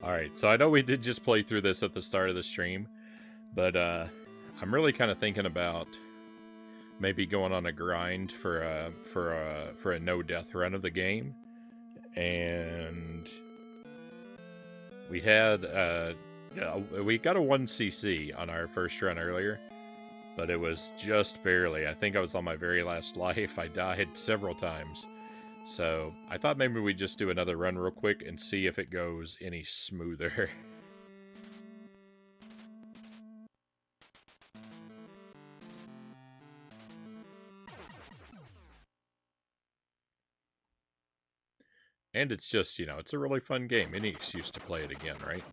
Alright, so I know we did just play through this at the start of the stream, but I'm really kind of thinking about maybe going on a grind for a no-death run of the game. And we had we got a 1cc on our first run earlier, but it was just barely. I think I was on my very last life. I died several times. So I thought maybe we'd just do another run real quick and see if it goes any smoother. And it's just, it's a really fun game. Any excuse to play it again, right?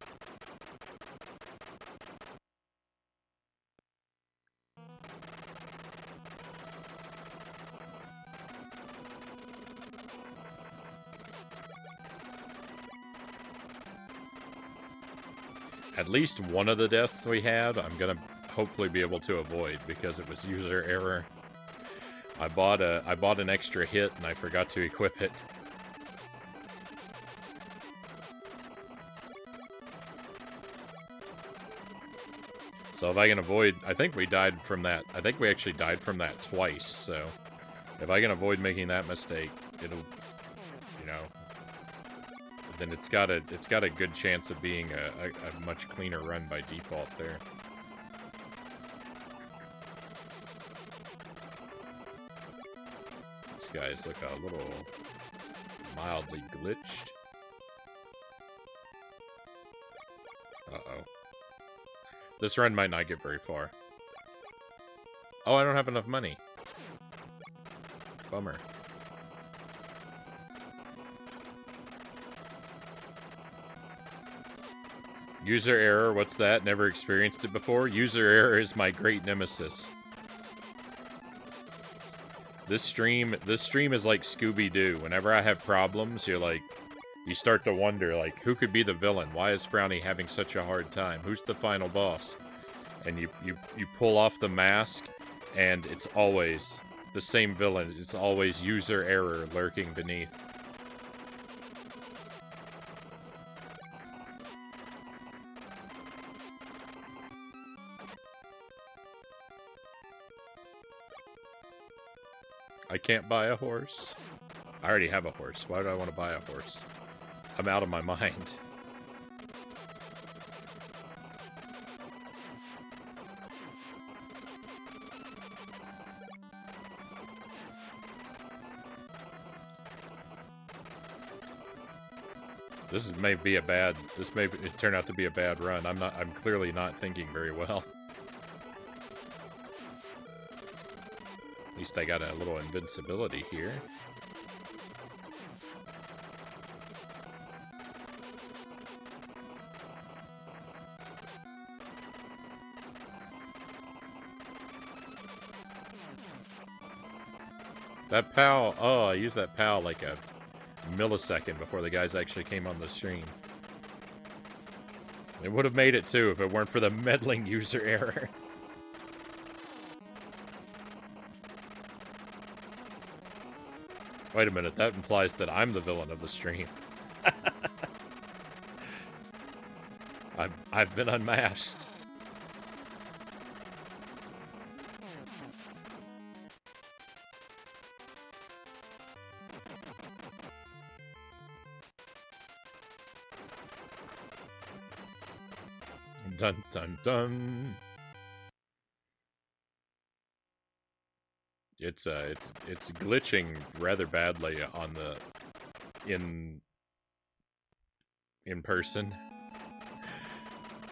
At least one of the deaths we had, I'm gonna hopefully be able to avoid because it was user error. I bought an extra hit and I forgot to equip it. So if I can avoid, I think we died from that. I think we actually died from that twice. So if I can avoid making that mistake, it'll, then it's got a good chance of being a much cleaner run by default there. These guys look a little mildly glitched. Uh-oh. This run might not get very far. Oh, I don't have enough money. Bummer. User error, what's that? Never experienced it before? User error is my great nemesis. This stream is like Scooby-Doo. Whenever I have problems, you start to wonder, like, who could be the villain? Why is Frownie having such a hard time? Who's the final boss? And you pull off the mask, and it's always the same villain. It's always user error lurking beneath. I can't buy a horse. I already have a horse. Why do I want to buy a horse? I'm out of my mind. This may turn out to be a bad run. I'm clearly not thinking very well. At least I got a little invincibility here. That POW, oh, I used that POW like a millisecond before the guys actually came on the stream. It would have made it too if it weren't for the meddling user error. Wait a minute, that implies that I'm the villain of the stream. I've been unmasked. Dun dun dun. It's glitching rather badly on the in person.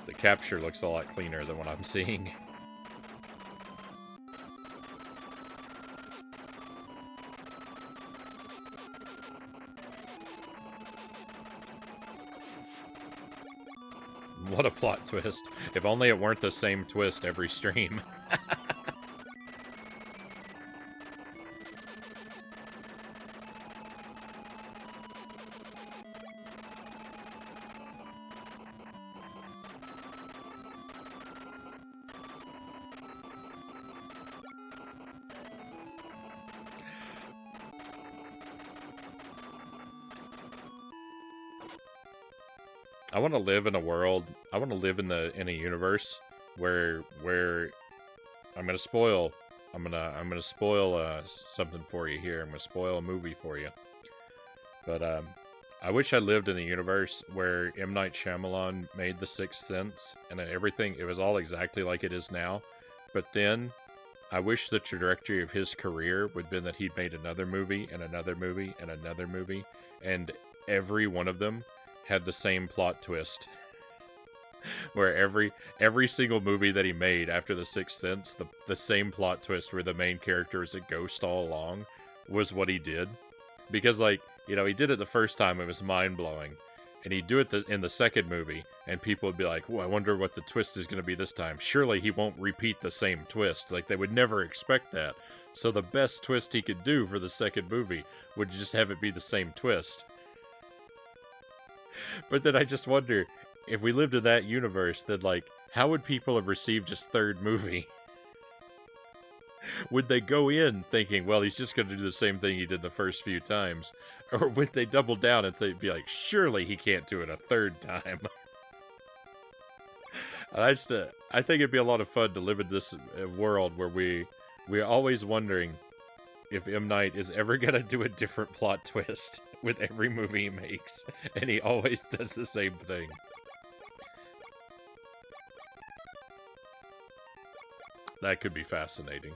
The capture looks a lot cleaner than what I'm seeing. What a plot twist. If only it weren't the same twist every stream. I want to live in a world. I want to live in a universe where I'm gonna spoil. I'm gonna spoil something for you here. I'm gonna spoil a movie for you. But I wish I lived in a universe where M. Night Shyamalan made The Sixth Sense and everything. It was all exactly like it is now. But then I wish the trajectory of his career would have been that he'd made another movie and another movie and another movie, and every one of them had the same plot twist. Where every single movie that he made after The Sixth Sense, the same plot twist where the main character is a ghost all along was what he did. Because, like, you know, he did it the first time, it was mind-blowing. And he'd do it in the second movie, and people would be like, "Oh, I wonder what the twist is going to be this time. Surely he won't repeat the same twist." Like, they would never expect that. So the best twist he could do for the second movie would just have it be the same twist. But then I just wonder, if we lived in that universe, then, like, how would people have received his third movie? Would they go in thinking, well, he's just going to do the same thing he did the first few times? Or would they double down and they'd be like, surely he can't do it a third time? I think it'd be a lot of fun to live in this world where we're always wondering if M. Night is ever going to do a different plot twist with every movie he makes. And he always does the same thing. That could be fascinating.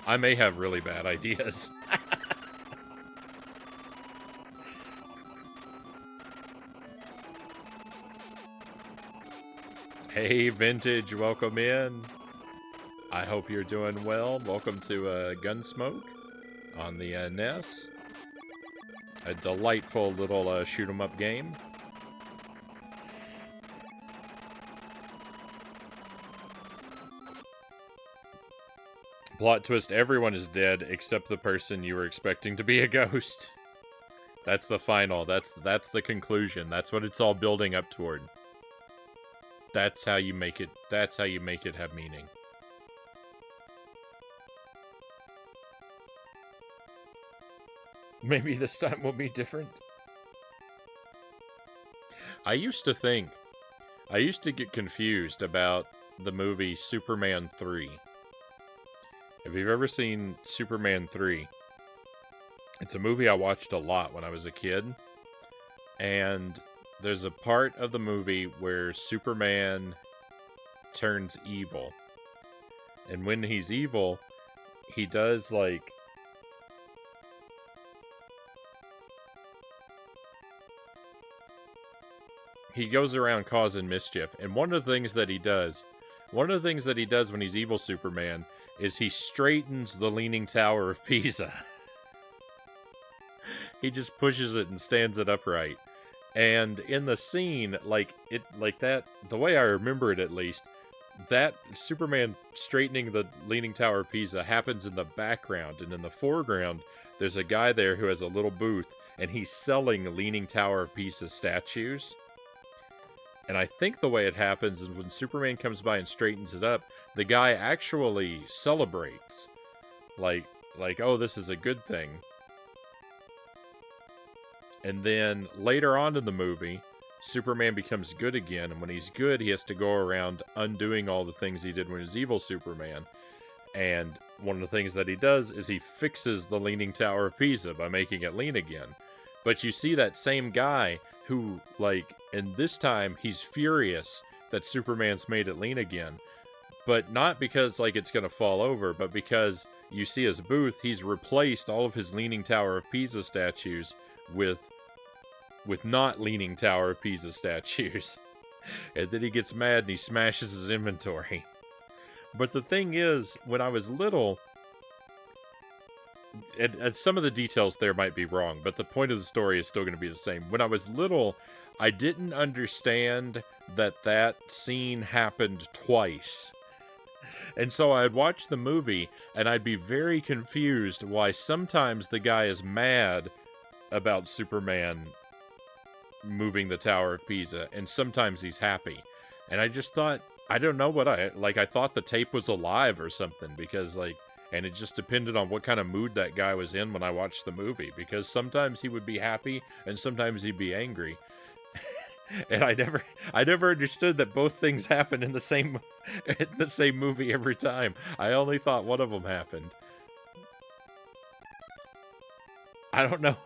I may have really bad ideas. Hey, Vintage, welcome in. I hope you're doing well. Welcome to Gun.Smoke on the NES. A delightful little shoot-'em-up game. Plot twist, everyone is dead except the person you were expecting to be a ghost. That's the final, that's the conclusion. That's what it's all building up toward. That's how you make it have meaning. Maybe this time will be different. I used to get confused about the movie Superman 3. If you've ever seen Superman 3, it's a movie I watched a lot when I was a kid. And there's a part of the movie where Superman turns evil. And when he's evil, he does, like, he goes around causing mischief. And one of the things that he does when he's evil Superman is he straightens the Leaning Tower of Pisa. He just pushes it and stands it upright. And in the scene, like that, the way I remember it at least, that Superman straightening the Leaning Tower of Pisa happens in the background, and in the foreground, there's a guy there who has a little booth, and he's selling Leaning Tower of Pisa statues. And I think the way it happens is when Superman comes by and straightens it up, the guy actually celebrates. Like, oh, this is a good thing. And then later on in the movie, Superman becomes good again, and when he's good, he has to go around undoing all the things he did when he was evil Superman. And one of the things that he does is he fixes the Leaning Tower of Pisa by making it lean again. But you see that same guy who, like, and this time he's furious that Superman's made it lean again. But not because, like, it's going to fall over, but because you see his booth, he's replaced all of his Leaning Tower of Pisa statues with not Leaning Tower of Pisa statues. And then he gets mad and he smashes his inventory. But the thing is, when I was little, and some of the details there might be wrong, but the point of the story is still going to be the same. When I was little, I didn't understand that scene happened twice. And so I'd watch the movie, and I'd be very confused why sometimes the guy is mad about Superman moving the Tower of Pisa, and sometimes he's happy. And I just thought, I don't know what I thought the tape was alive or something, because, like, And it just depended on what kind of mood that guy was in when I watched the movie, because sometimes he would be happy and sometimes he'd be angry. And I never understood that both things happen in the same movie every time. I only thought one of them happened. I don't know.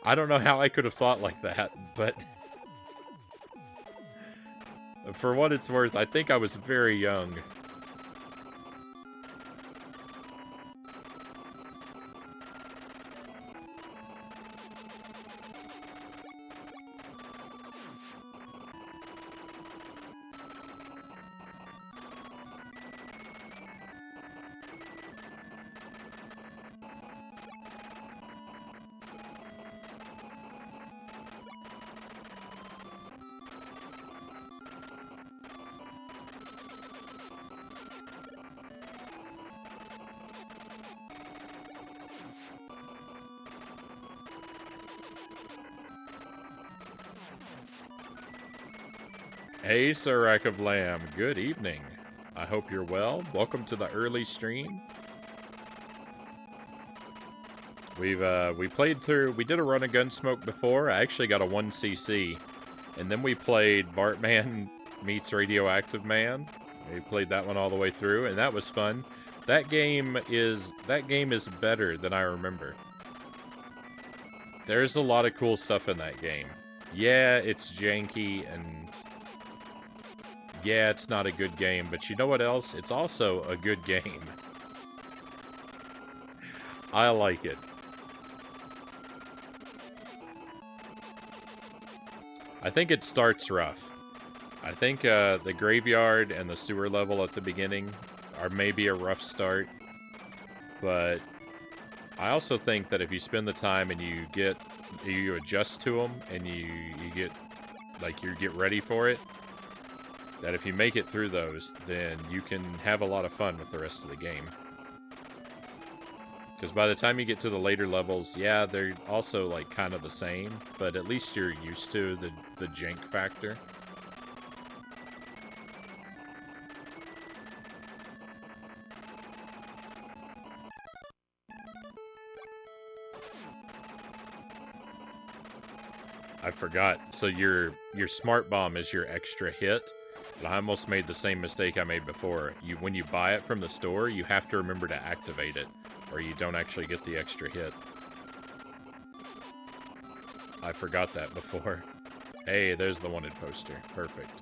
I don't know how I could have thought like that, but for what it's worth, I think I was very young. Hey, Sir Rack of Lamb, good evening. I hope you're well. Welcome to the early stream. We played through, we did a run of Gun.Smoke before. I actually got a 1cc. And then we played Bartman meets Radioactive Man. We played that one all the way through, and that was fun. That game is better than I remember. There's a lot of cool stuff in that game. Yeah, it's janky, and yeah, it's not a good game, but you know what else? It's also a good game. I like it. I think it starts rough. I think the graveyard and the sewer level at the beginning are maybe a rough start, but I also think that if you spend the time and you adjust to them and you get ready for it, that if you make it through those, then you can have a lot of fun with the rest of the game. Because by the time you get to the later levels, yeah, they're also like kind of the same, but at least you're used to the jank factor. I forgot. So your smart bomb is your extra hit. And I almost made the same mistake I made before. When you buy it from the store, you have to remember to activate it, or you don't actually get the extra hit. I forgot that before. Hey, there's the wanted poster. Perfect.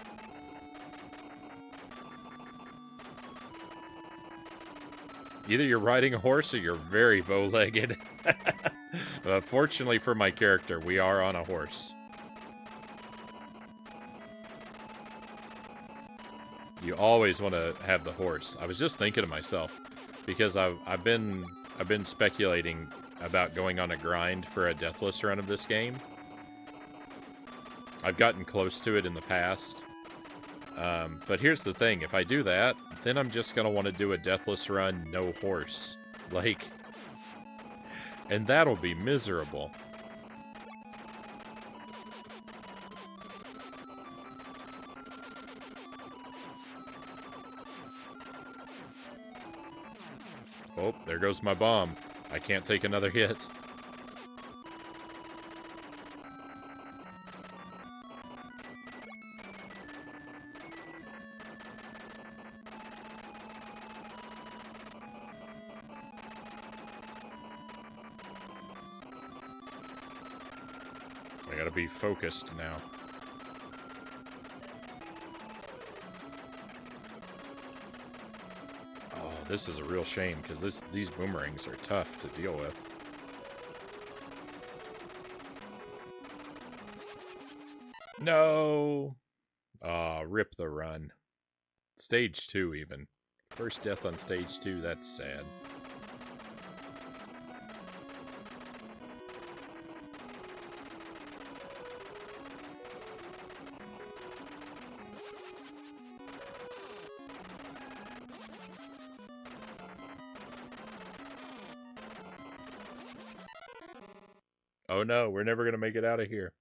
Either you're riding a horse or you're very bow-legged. Fortunately for my character, we are on a horse. You always want to have the horse. I was just thinking to myself, because I've been speculating about going on a grind for a deathless run of this game. I've gotten close to it in the past. But here's the thing, if I do that, then I'm just going to want to do a deathless run, no horse. Like, and that'll be miserable. Oh, there goes my bomb. I can't take another hit. I gotta be focused now. This is a real shame, because these boomerangs are tough to deal with. No! Aw, rip the run. Stage 2, even. First death on stage 2, that's sad. Oh no, we're never gonna make it out of here.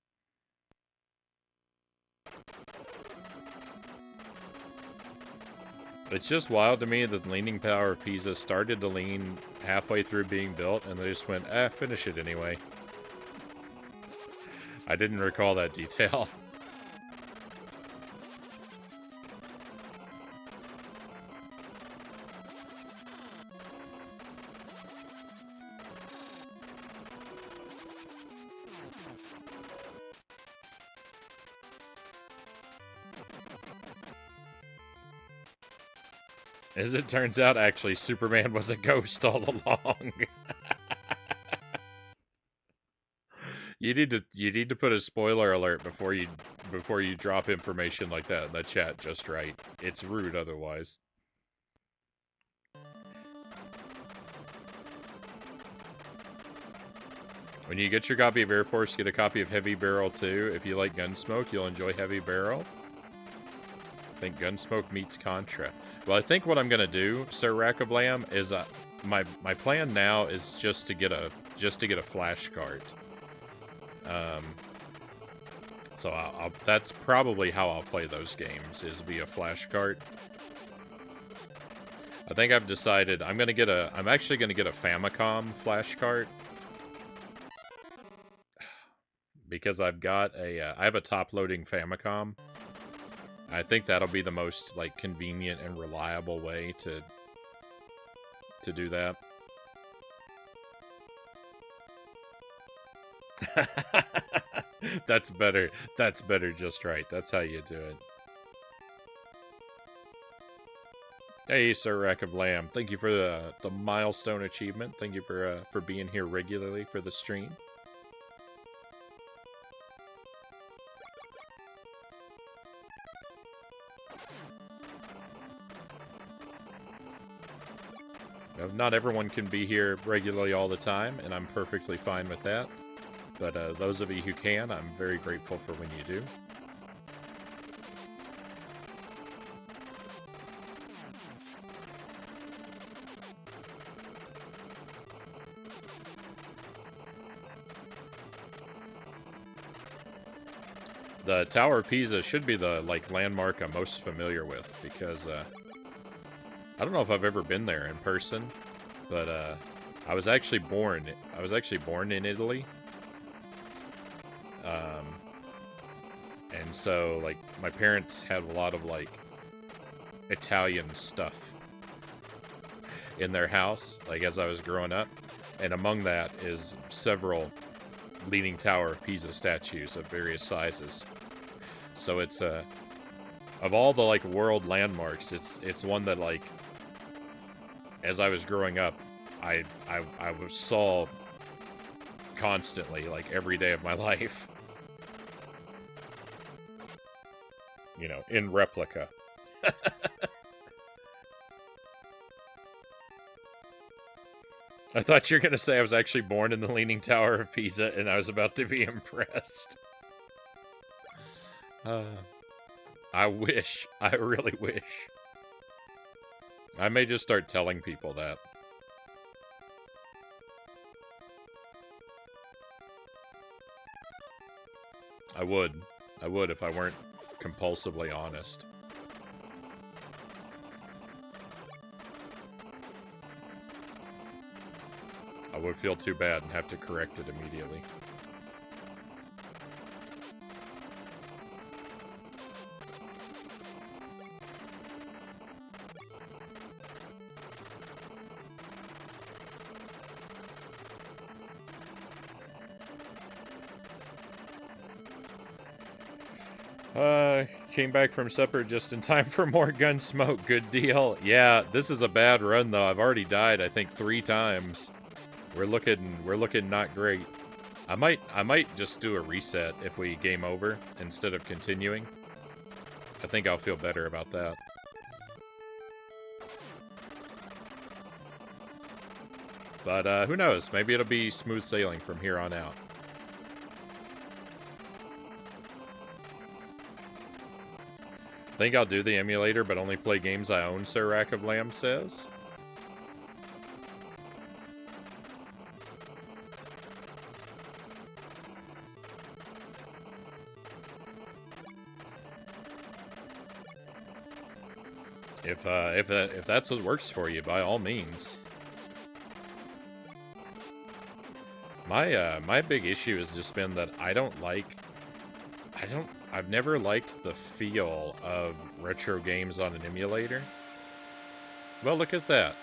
It's just wild to me that the Leaning Tower of Pisa started to lean halfway through being built, and they just went, finish it anyway. I didn't recall that detail. As it turns out, actually, Superman was a ghost all along. You need to put a spoiler alert before you drop information like that in the chat just right. It's rude otherwise. When you get your copy of Air Force, get a copy of Heavy Barrel too. If you like Gun.Smoke, you'll enjoy Heavy Barrel. I think Gun.Smoke meets Contra. Well, I think what I'm gonna do, Sir Rackablam, is my plan now is just to get a flash cart. So that's probably how I'll play those games, is via flash cart. I think I've decided I'm actually gonna get a Famicom flash cart. Because I've got I have a top-loading Famicom. I think that'll be the most, like, convenient and reliable way to do that. That's better. That's better just right. That's how you do it. Hey, Sir Rack of Lamb. Thank you for the milestone achievement. Thank you for being here regularly for the stream. Not everyone can be here regularly all the time, and I'm perfectly fine with that. But those of you who can, I'm very grateful for when you do. The Tower of Pisa should be the landmark I'm most familiar with, because I don't know if I've ever been there in person, but I was actually born in Italy. And so, like, my parents had a lot of, like, Italian stuff in their house, like, as I was growing up. And among that is several Leaning Tower of Pisa statues of various sizes. So it's, of all the, like, world landmarks, it's one that, like, as I was growing up, I saw constantly, like, every day of my life. You know, in replica. I thought you were going to say I was actually born in the Leaning Tower of Pisa, and I was about to be impressed. I wish. I really wish. I may just start telling people that. I would if I weren't compulsively honest. I would feel too bad and have to correct it immediately. Came back from supper just in time for more Gun.Smoke. Good deal. Yeah, this is a bad run though. I've already died, I think, 3 times. We're looking not great. I might just do a reset if we game over instead of continuing. I think I'll feel better about that. But who knows? Maybe it'll be smooth sailing from here on out. I think I'll do the emulator, but only play games I own, Sir Rack of Lamb says. If that's what works for you, by all means. My big issue has just been that I've never liked the feel of retro games on an emulator. Well, look at that.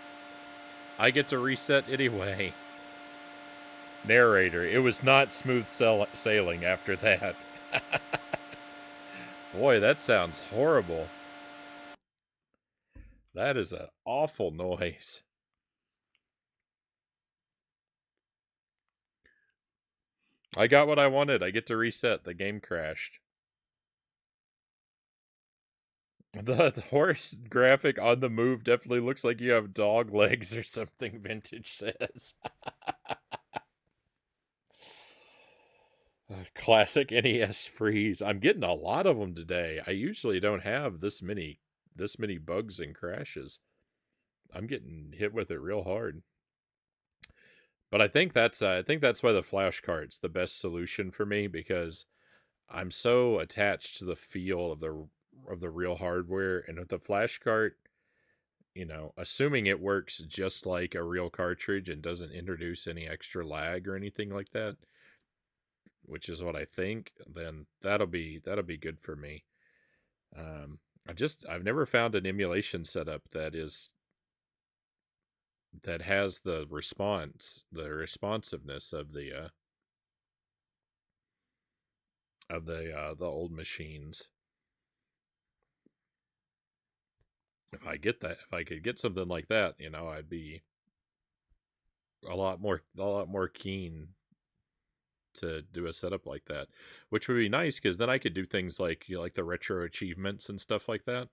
I get to reset anyway. Narrator, it was not smooth sailing after that. Boy, that sounds horrible. That is an awful noise. I got what I wanted. I get to reset. The game crashed. The horse graphic on the move definitely looks like you have dog legs or something, Vintage says. Classic NES freeze. I'm getting a lot of them today. I usually don't have this many bugs and crashes. I'm getting hit with it real hard. But I think that's why the flash cart's the best solution for me, because I'm so attached to the feel of the real hardware, and with the flash cart, assuming it works just like a real cartridge and doesn't introduce any extra lag or anything like that, which is what I think, then that'll be good for me. I've never found an emulation setup that has the responsiveness of the old machines. If I could get something like that, I'd be a lot more keen to do a setup like that, which would be nice, because then I could do things like like the retro achievements and stuff like that.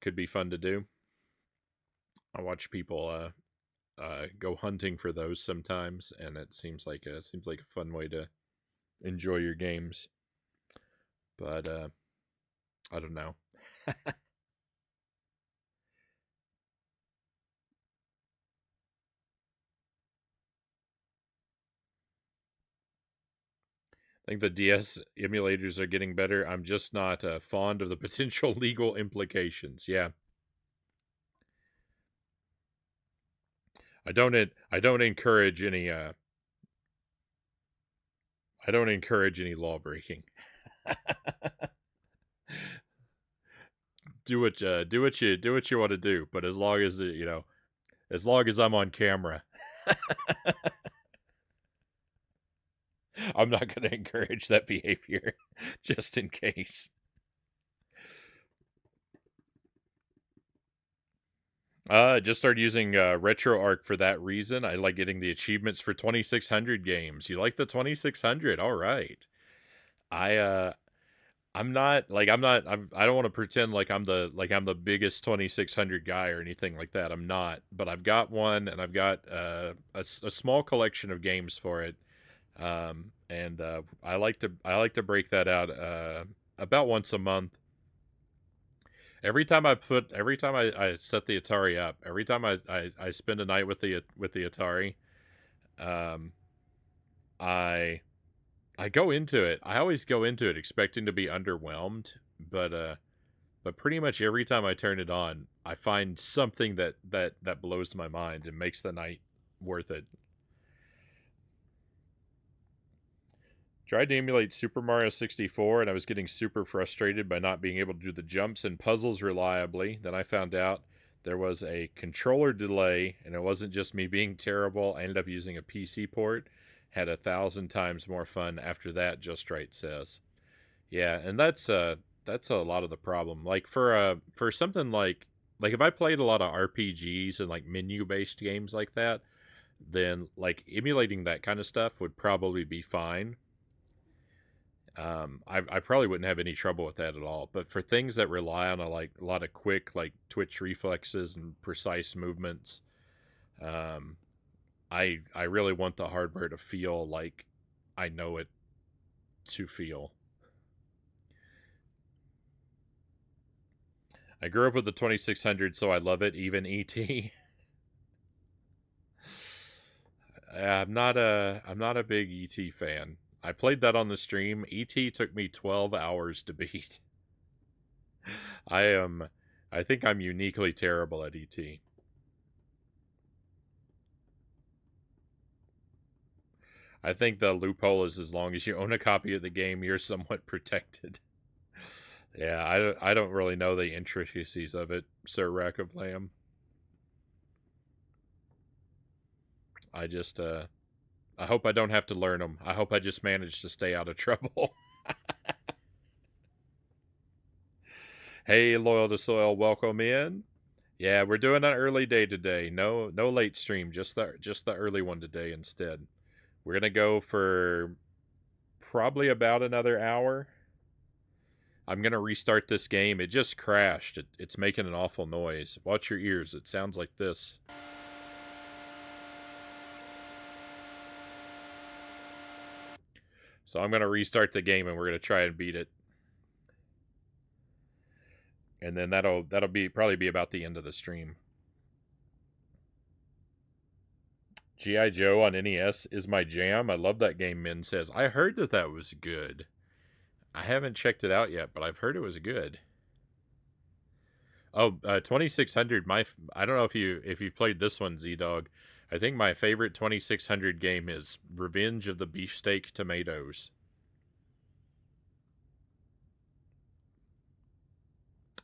Could be fun to do. I watch people go hunting for those sometimes, and it seems like a fun way to enjoy your games. But I don't know. I think the DS emulators are getting better. I'm just not fond of the potential legal implications. Yeah, I don't encourage any law breaking. Do what you want to do, but as long as as long as I'm on camera, I'm not going to encourage that behavior, just in case. Just started using RetroArch for that reason. I like getting the achievements for 2600 games. You like the 2600? All right. I I don't want to pretend like I'm the biggest 2600 guy or anything like that. I'm not, but I've got one, and I've got a small collection of games for it. And I like to break that out about once a month. Every time I set the Atari up, every time I spend a night with the Atari, um, I go into it. I always go into it expecting to be underwhelmed, but pretty much every time I turn it on, I find something that blows my mind and makes the night worth it. Tried to emulate Super Mario 64, and I was getting super frustrated by not being able to do the jumps and puzzles reliably. Then I found out there was a controller delay, and it wasn't just me being terrible. I ended up using a PC port. Had 1,000 times more fun after that, Just Right says. Yeah, and that's a lot of the problem. Like for something like if I played a lot of RPGs and like menu based games like that, then like emulating that kind of stuff would probably be fine. I probably wouldn't have any trouble with that at all. But for things that rely on a lot of quick like twitch reflexes and precise movements, um, I really want the hardware to feel like I know it to feel. I grew up with the 2600, so I love it. Even ET. I'm not a big ET fan. I played that on the stream. ET took me 12 hours to beat. I am I think I'm uniquely terrible at ET. I think the loophole is as long as you own a copy of the game, you're somewhat protected. Yeah, I don't really know the intricacies of it, Sir Rack of Lamb. I just, I hope I don't have to learn them. I hope I just manage to stay out of trouble. Hey, Loyal to Soil, welcome in. Yeah, we're doing an early day today. No late stream, just the early one today instead. We're gonna go for probably about another hour. I'm gonna restart this game. It just crashed. It's making an awful noise. Watch your ears. It sounds like this. So I'm gonna restart the game and we're gonna try and beat it. And then that'll probably be about the end of the stream. G.I. Joe on NES is my jam. I love that game, Min says. I heard that was good. I haven't checked it out yet, but I've heard it was good. Oh, 2600. I don't know if you played this one, Z-Dog. I think my favorite 2600 game is Revenge of the Beefsteak Tomatoes.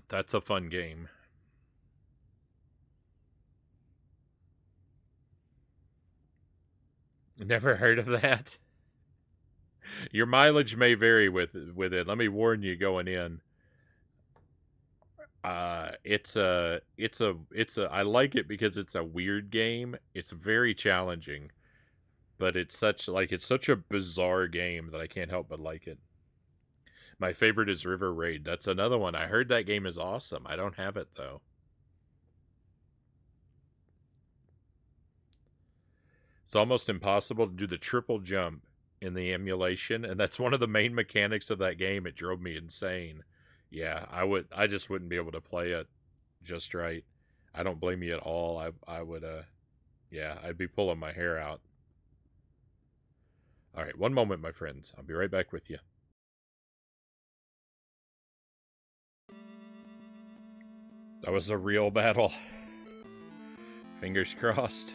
That's a fun game. Never heard of that? Your mileage may vary with it. Let me warn you going in. It's a I like it because it's a weird game. It's very challenging, but it's such a bizarre game that I can't help but like it. My favorite is River Raid. That's another one. I heard that game is awesome. I don't have it though. It's almost impossible to do the triple jump in the emulation, and that's one of the main mechanics of that game. It drove me insane. Yeah, I just wouldn't be able to play it just right. I don't blame you at all. I would yeah, I'd be pulling my hair out. All right, one moment, my friends. I'll be right back with you. That was a real battle. Fingers crossed.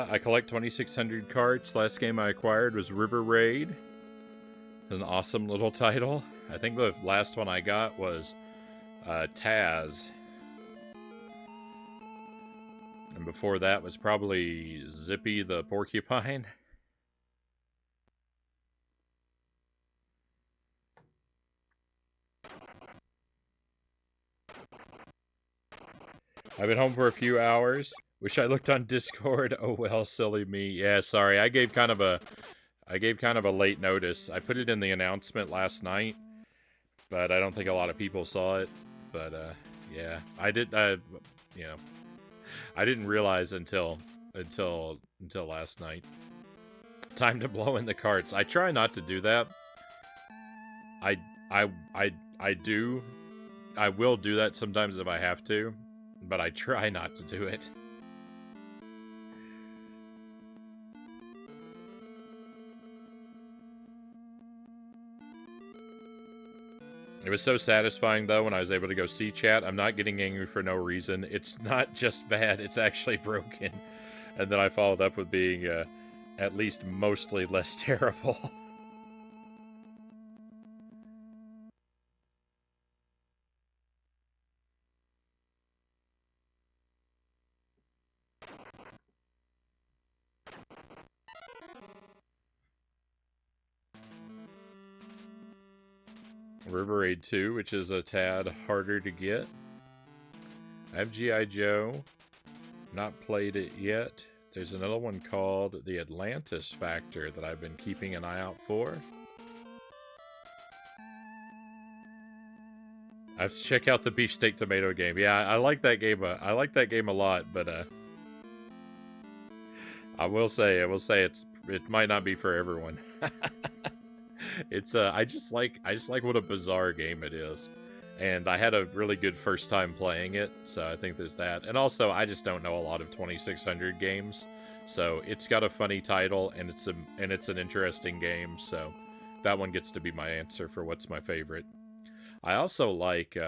I collect 2600 carts. Last game I acquired was River Raid. An awesome little title. I think the last one I got was Taz. And before that was probably Zippy the Porcupine. I've been home for a few hours. Wish I looked on Discord. Oh well, silly me. Yeah, sorry. I gave kind of a late notice. I put it in the announcement last night, but I don't think a lot of people saw it. But yeah, I didn't realize until last night. Time to blow in the carts. I try not to do that. I do. I will do that sometimes if I have to, but I try not to do it. It was so satisfying, though, when I was able to go see chat. I'm not getting angry for no reason. It's not just bad, it's actually broken. And then I followed up with being, at least mostly less terrible. River Raid 2, which is a tad harder to get. I have G.I. Joe. Not played it yet. There's another one called The Atlantis Factor that I've been keeping an eye out for. I have to check out the Beefsteak Tomato game. Yeah, I like that game. I like that game a lot, but I will say it might not be for everyone. It's I just like what a bizarre game it is. And I had a really good first time playing it, so I think there's that. And also, I just don't know a lot of 2600 games, so it's got a funny title and it's an interesting game. So that one gets to be my answer for what's my favorite. I also like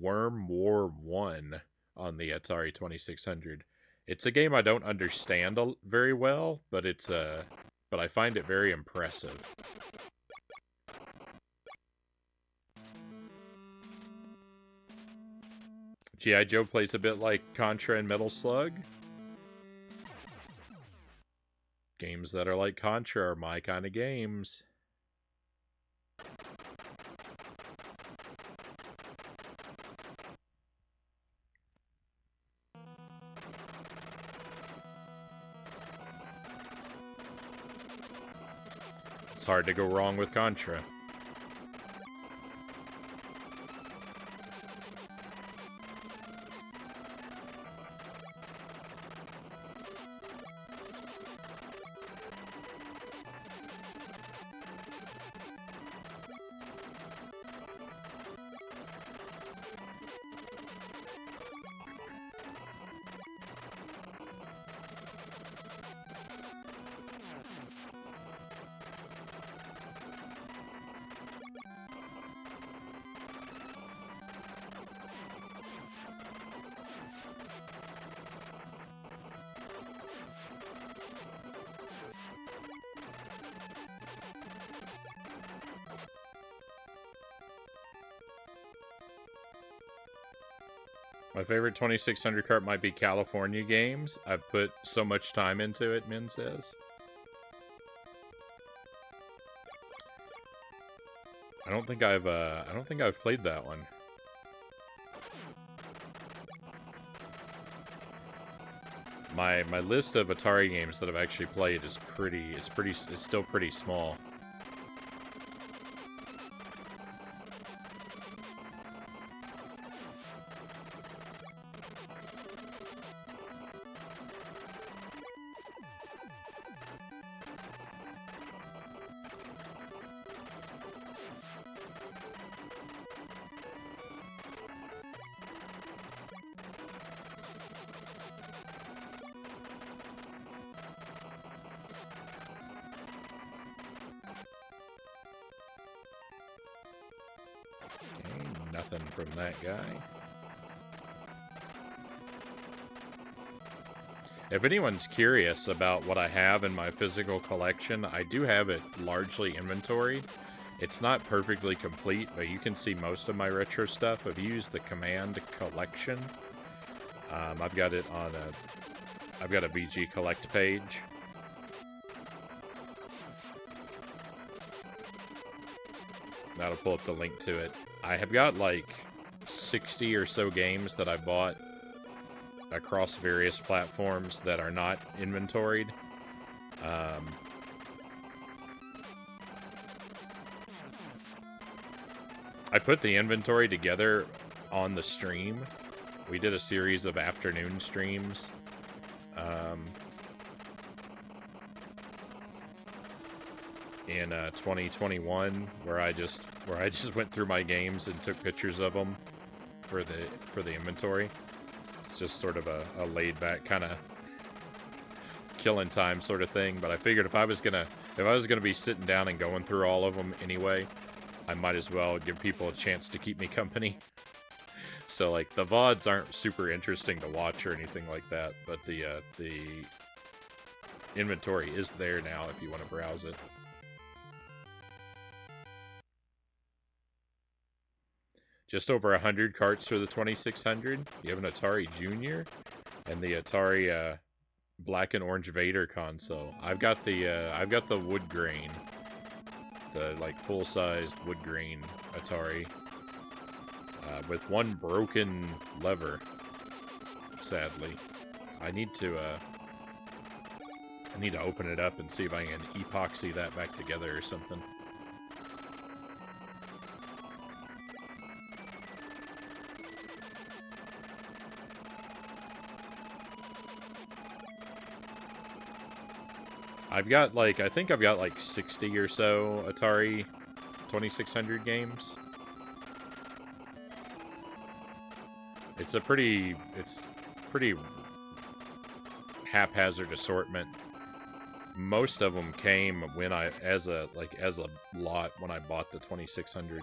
Worm War 1 on the Atari 2600. It's a game I don't understand very well, but but I find it very impressive. G.I. Joe plays a bit like Contra and Metal Slug. Games that are like Contra are my kind of games. It's hard to go wrong with Contra. My favorite 2600 cart might be California Games. I've put so much time into it, Min says. I don't think I've played that one. My list of Atari games that I've actually played is still pretty small. Nothing from that guy. If anyone's curious about what I have in my physical collection, I do have it largely inventoried. It's not perfectly complete, but you can see most of my retro stuff. If you use the command collection, I've got it on I've got a VG Collect page. That'll pull up the link to it. I have got like 60 or so games that I bought across various platforms that are not inventoried. I put the inventory together on the stream. We did a series of afternoon streams. In 2021, where I just went through my games and took pictures of them for the inventory. It's just sort of a laid back kind of killing time sort of thing. But I figured if I was gonna be sitting down and going through all of them anyway, I might as well give people a chance to keep me company. So like the VODs aren't super interesting to watch or anything like that, but the inventory is there now if you want to browse it. Just over 100 carts for the 2600. You have an Atari Junior and the Atari Black and Orange Vader console. I've got the wood grain, the like full-sized wood grain Atari with one broken lever. Sadly, I need to open it up and see if I can epoxy that back together or something. I think I've got like 60 or so Atari 2600 games. It's pretty haphazard assortment. most of them came when as a lot when I bought the 2600.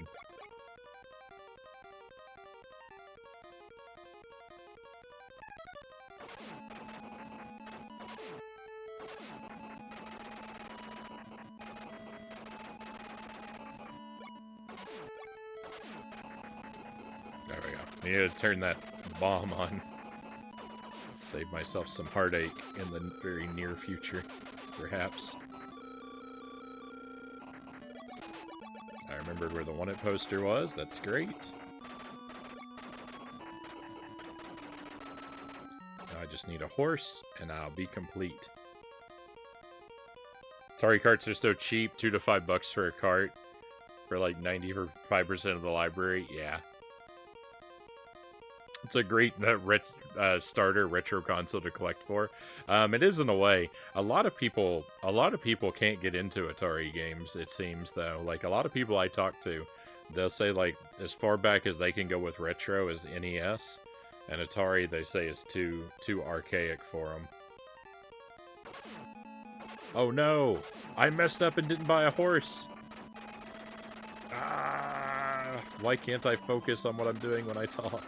There we go. I need to turn that bomb on. Save myself some heartache in the very near future, perhaps. I remembered where the wanted poster was. That's great. Now I just need a horse, and I'll be complete. Atari carts are so cheap, $2 to $5 for a cart, for like 95% of the library. Yeah. It's a great starter retro console to collect for. It is in a way. A lot of people can't get into Atari games. It seems though, like a lot of people I talk to, they'll say like as far back as they can go with retro is NES, and Atari they say is too archaic for them. Oh no! I messed up and didn't buy a horse. Ah! Why can't I focus on what I'm doing when I talk?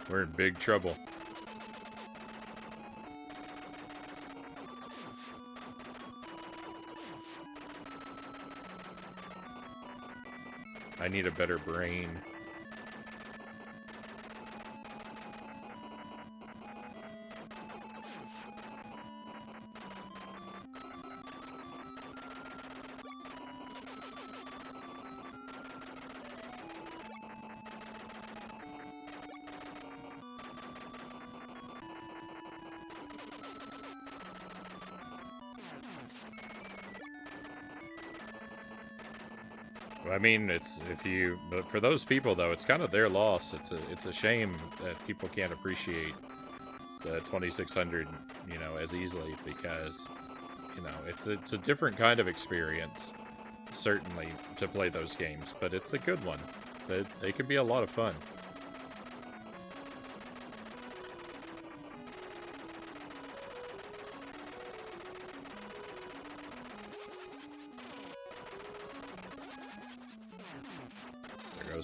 We're in big trouble. I need a better brain. I mean, but for those people though, it's kind of their loss. It's a shame that people can't appreciate the 2600, as easily because, it's a different kind of experience, certainly, to play those games, but it's a good one. They can be a lot of fun.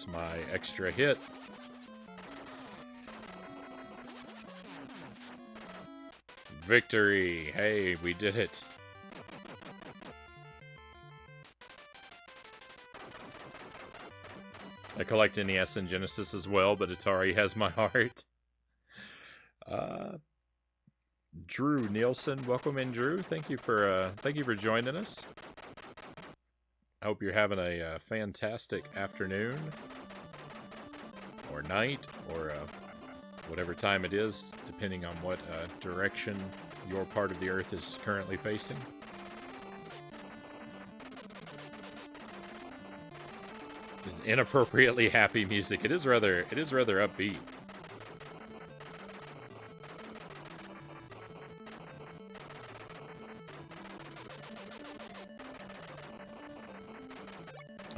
My extra hit. Victory! Hey, we did it. I collect NES and Genesis as well, but Atari has my heart. Drew Nielsen, welcome in, Drew. Thank you for joining us. I hope you're having a fantastic afternoon, or night, or whatever time it is, depending on what direction your part of the earth is currently facing. It's inappropriately happy music. It is rather upbeat.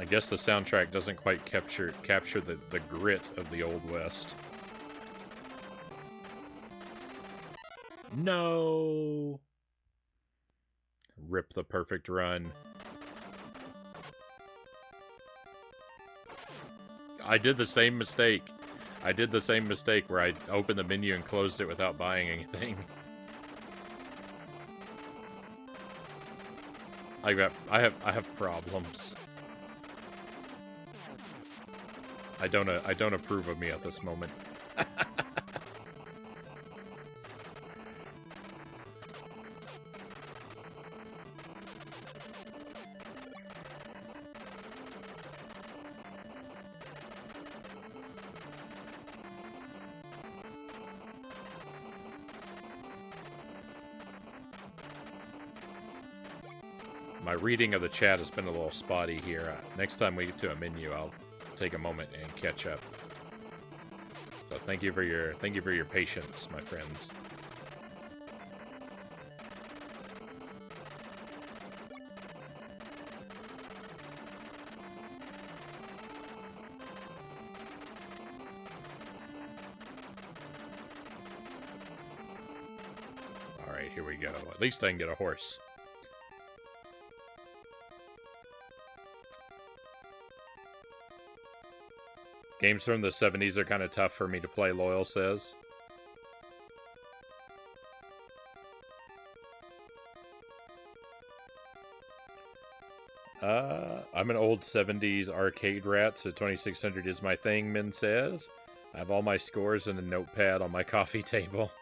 I guess the soundtrack doesn't quite capture the grit of the Old West. No! Rip the perfect run. I did the same mistake. Where I opened the menu and closed it without buying anything. I have problems. I don't approve of me at this moment. My reading of the chat has been a little spotty here. Next time we get to a menu, I'll take a moment and catch up. So thank you for your patience, my friends. Here we go. At least I can get a horse. Games from the 70s are kind of tough for me to play, Loyal says. I'm an old 70s arcade rat, so 2600 is my thing, Min says. I have all my scores in a notepad on my coffee table.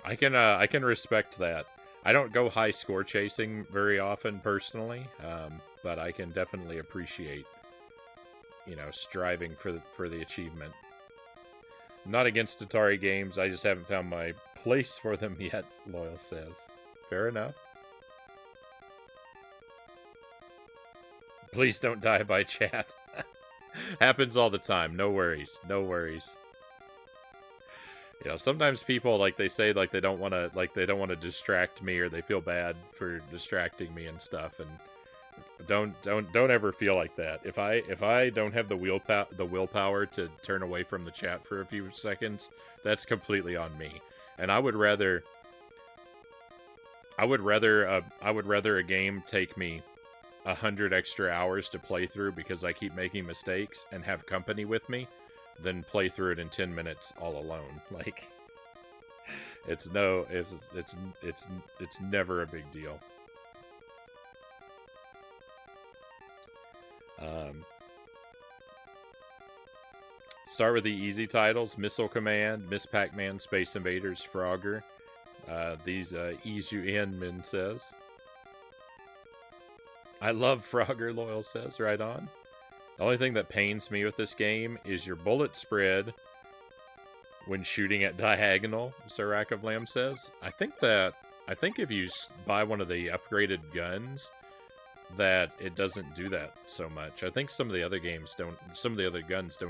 I can respect that. I don't go high score chasing very often, personally, but I can definitely appreciate, you know, striving for the achievement. I'm not against Atari games, I just haven't found my place for them yet, Loyal says. Fair enough. Please don't die by chat. Happens all the time. No worries. No worries. You know, sometimes people, like, they say, like, they don't want to distract me, or they feel bad for distracting me and stuff, and don't ever feel like that. If I don't have the willpower to turn away from the chat for a few seconds, that's completely on me. And I would rather a game take me 100 extra hours to play through because I keep making mistakes and have company with me than play through it in 10 minutes all alone. Like, it's never a big deal. Start with the easy titles: Missile Command, Miss Pac-Man, Space Invaders, Frogger. These ease you in, Min says. I love Frogger, Loyal says. Right on. The only thing that pains me with this game is your bullet spread when shooting at diagonal, Sirac of Lamb says. I think if you buy one of the upgraded guns, that it doesn't do that so much. I think some of the other guns don't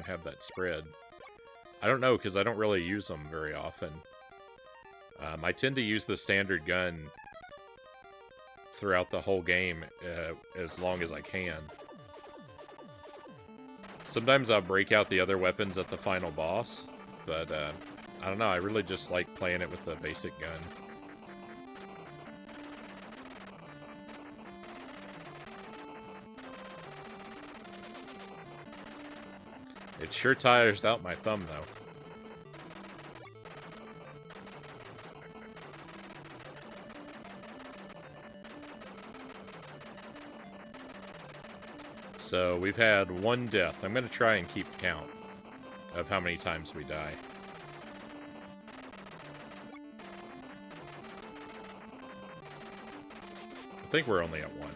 have that spread. I don't know, because I don't really use them very often. I tend to use the standard gun throughout the whole game as long as I can. Sometimes I'll break out the other weapons at the final boss, but I don't know, I really just like playing it with the basic gun. It sure tires out my thumb, though. So, we've had one death. I'm going to try and keep count of how many times we die. I think we're only at one.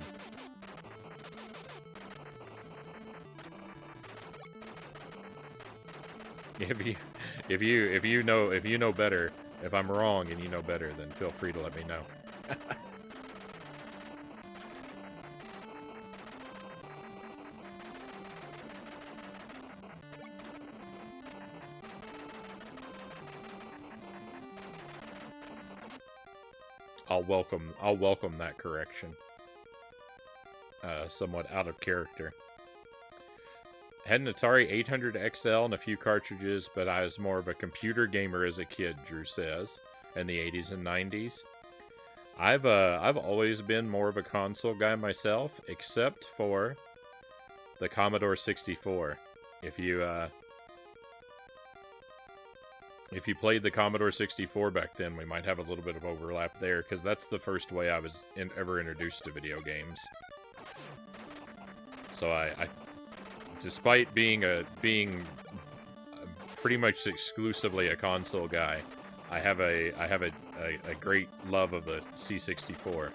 If you know better, if I'm wrong and you know better, then feel free to let me know. I'll welcome that correction. Somewhat out of character. Had an Atari 800 XL and a few cartridges, but I was more of a computer gamer as a kid, Drew says, in the 80s and 90s. I've always been more of a console guy myself, except for the Commodore 64. If you played the Commodore 64 back then, we might have a little bit of overlap there, because that's the first way I was ever introduced to video games. So I despite being pretty much exclusively a console guy, I have a great love of the C64.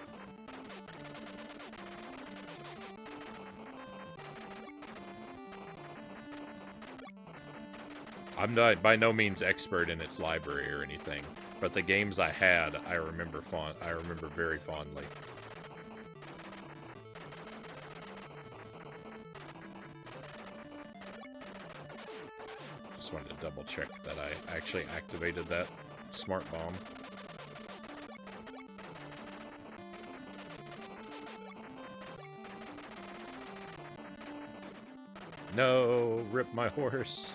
I'm not by no means expert in its library or anything, but the games I had, I remember very fondly. Just wanted to double check that I actually activated that smart bomb. No, rip my horse.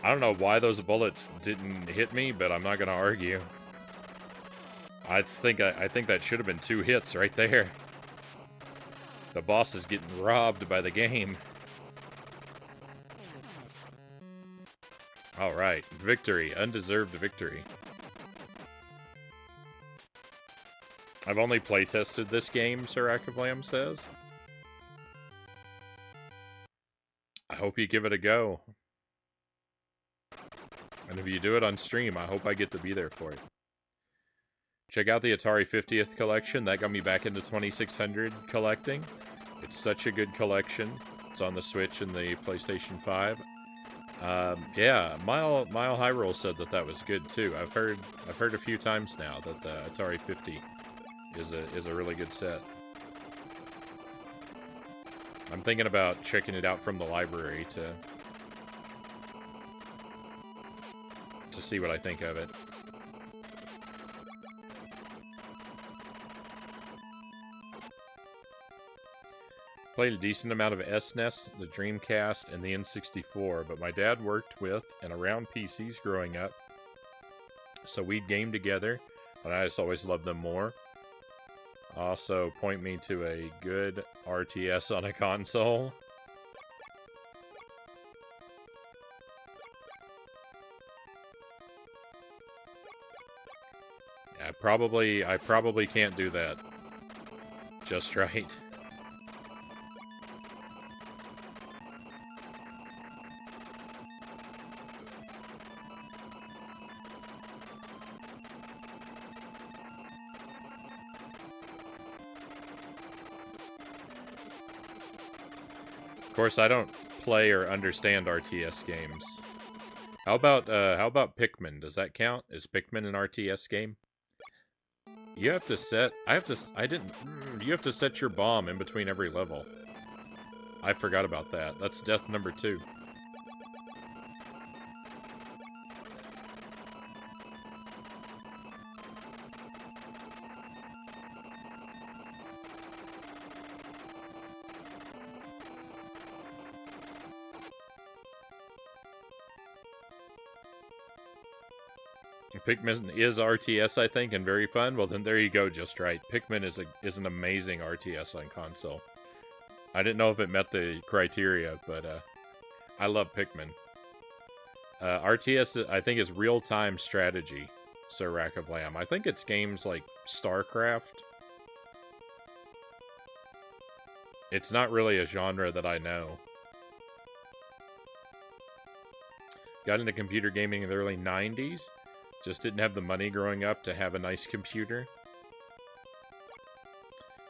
I don't know why those bullets didn't hit me, but I'm not gonna argue. I think that should have been 2 hits right there. The boss is getting robbed by the game. Alright, victory. Undeserved victory. I've only playtested this game, Sir Acablam says. I hope you give it a go. And if you do it on stream, I hope I get to be there for it. Check out the Atari 50th collection. That got me back into 2600 collecting. It's such a good collection. It's on the Switch and the PlayStation 5. Yeah, Mile High Roll said that was good too. I've heard a few times now that the Atari 50 is a really good set. I'm thinking about checking it out from the library to see what I think of it. Played a decent amount of SNES, the Dreamcast, and the N64, but my dad worked with and around PCs growing up, so we'd game together, and I just always loved them more. Also, point me to a good RTS on a console. I probably can't do that just right. Of course, I don't play or understand RTS games. How about Pikmin? Does that count? Is Pikmin an RTS game? You have to set... You have to set your bomb in between every level. I forgot about that. That's death number 2. Pikmin is RTS, I think, and very fun. Well, then there you go, just right. Pikmin is an amazing RTS on console. I didn't know if it met the criteria, but I love Pikmin. RTS, I think, is real-time strategy, Sir Rack of Lamb. I think it's games like StarCraft. It's not really a genre that I know. Got into computer gaming in the early 90s. Just didn't have the money growing up to have a nice computer.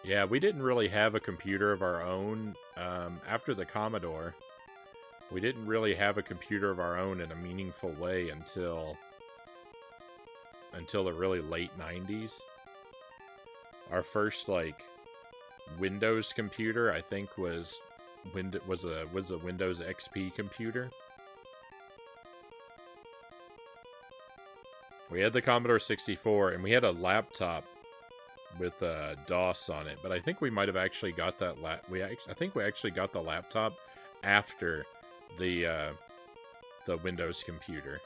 Yeah, we didn't really have a computer of our own after the Commodore. We didn't really have a computer of our own in a meaningful way until the really late 90s. Our first, like, Windows computer, I think, was a Windows XP computer. We had the Commodore 64, and we had a laptop with DOS on it. But I think we might have actually got that. I think we actually got the laptop after the Windows computer.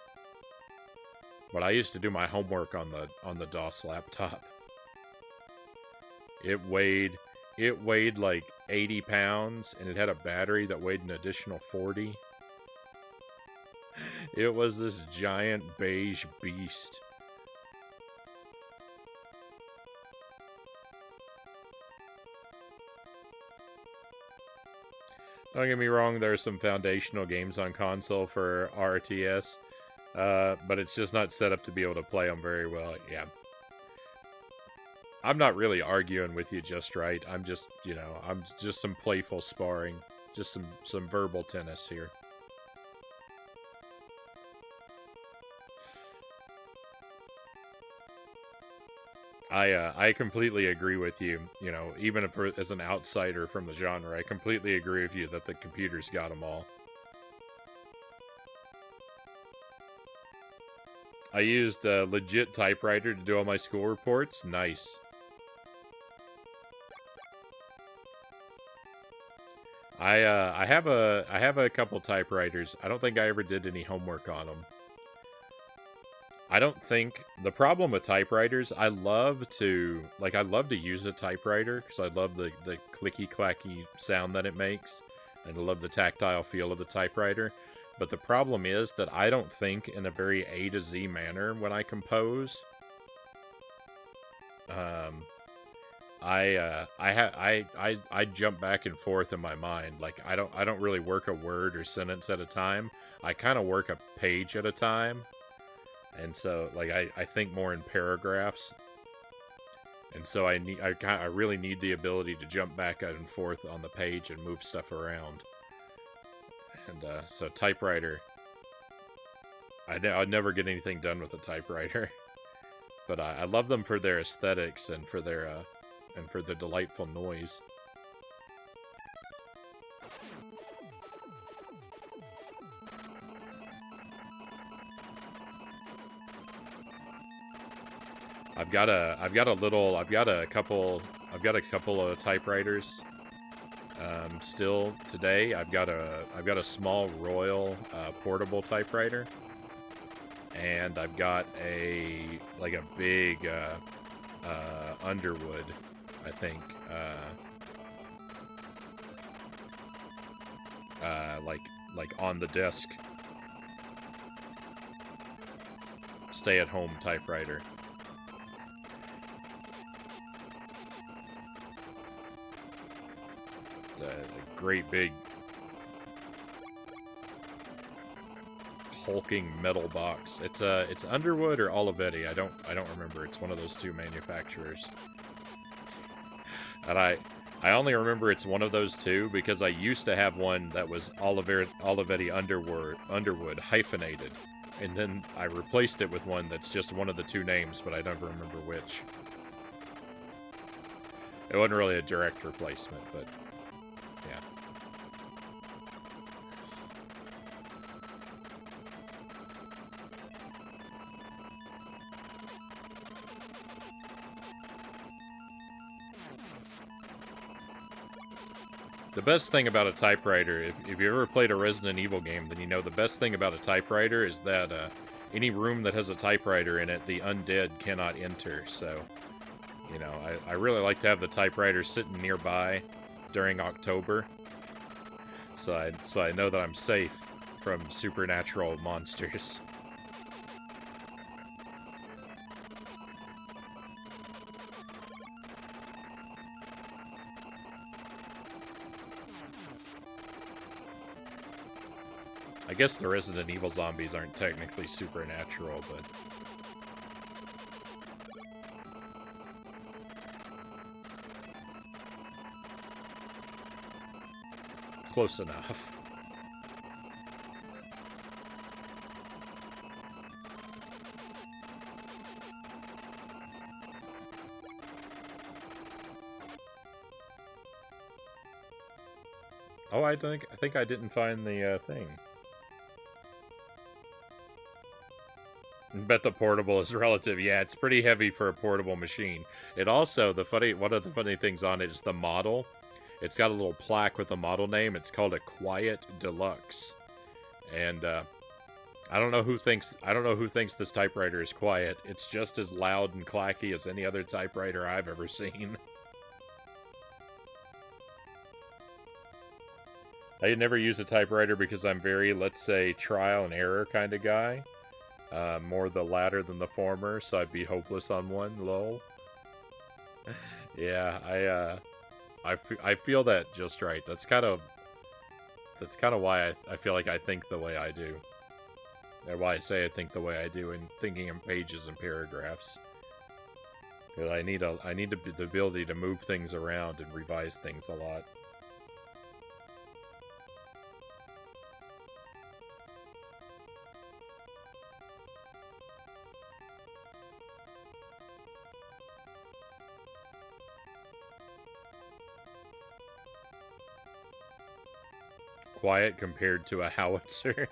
But I used to do my homework on the DOS laptop. It weighed like 80 pounds, and it had a battery that weighed an additional 40. It was this giant beige beast. Don't get me wrong, there are some foundational games on console for RTS, but it's just not set up to be able to play them very well. Yeah. I'm not really arguing with you just right. I'm just, I'm just some playful sparring. Just some verbal tennis here. I completely agree with you. Even if as an outsider from the genre, I completely agree with you that the computers got them all. I used a legit typewriter to do all my school reports. Nice. I have a couple typewriters. I don't think I ever did any homework on them. I don't think the problem with typewriters. I love to use a typewriter because I love the clicky clacky sound that it makes, and I love the tactile feel of the typewriter. But the problem is that I don't think in a very A to Z manner when I compose. I jump back and forth in my mind. Like I don't really work a word or sentence at a time. I kind of work a page at a time. And so like I think more in paragraphs. And so I really need the ability to jump back and forth on the page and move stuff around. And so typewriter, I'd never get anything done with a typewriter. But I love them for their aesthetics and for their delightful noise. I've got a couple of typewriters. Still today, I've got a small Royal portable typewriter. And I've got a big Underwood, I think, like on the desk stay-at-home typewriter. It's a great big hulking metal box. It's Underwood or Olivetti. I don't remember. It's one of those two manufacturers. And I only remember it's one of those two because I used to have one that was Olivetti Underwood hyphenated, and then I replaced it with one that's just one of the two names, but I never remember which. It wasn't really a direct replacement, but yeah. The best thing about a typewriter, if you ever played a Resident Evil game, then you know the best thing about a typewriter is that any room that has a typewriter in it, the undead cannot enter. So, you know, I really like to have the typewriter sitting nearby during October, so I know that I'm safe from supernatural monsters. I guess the Resident Evil zombies aren't technically supernatural, but close enough. Oh, I think I didn't find the thing. Bet the portable is relative. Yeah, it's pretty heavy for a portable machine. It also, one of the funny things on it is the model. It's got a little plaque with the model name. It's called a Quiet Deluxe. And I don't know who thinks this typewriter is quiet. It's just as loud and clacky as any other typewriter I've ever seen. I never use a typewriter because I'm very, let's say, trial and error kind of guy. More the latter than the former, so I'd be hopeless on one, lol. Yeah, I feel that just right. That's kind of why I feel like I think the way I do. Or why I say I think the way I do in thinking in pages and paragraphs. Because I need the ability to move things around and revise things a lot. Quiet compared to a howitzer.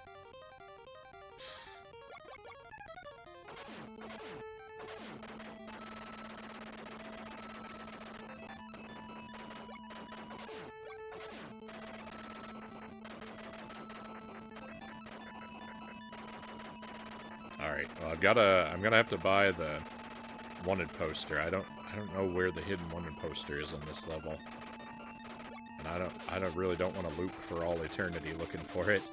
Alright, well I'm gonna have to buy the wanted poster. I don't know where the hidden wanted poster is on this level. And I really don't want to loop for all eternity looking for it.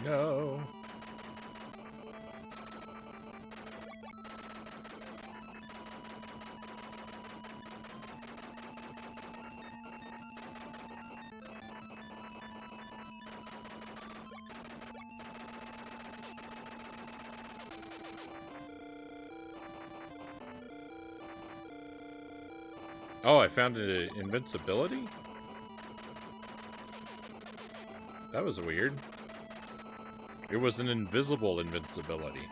No. Oh, I found an invincibility? That was weird. It was an invisible invincibility.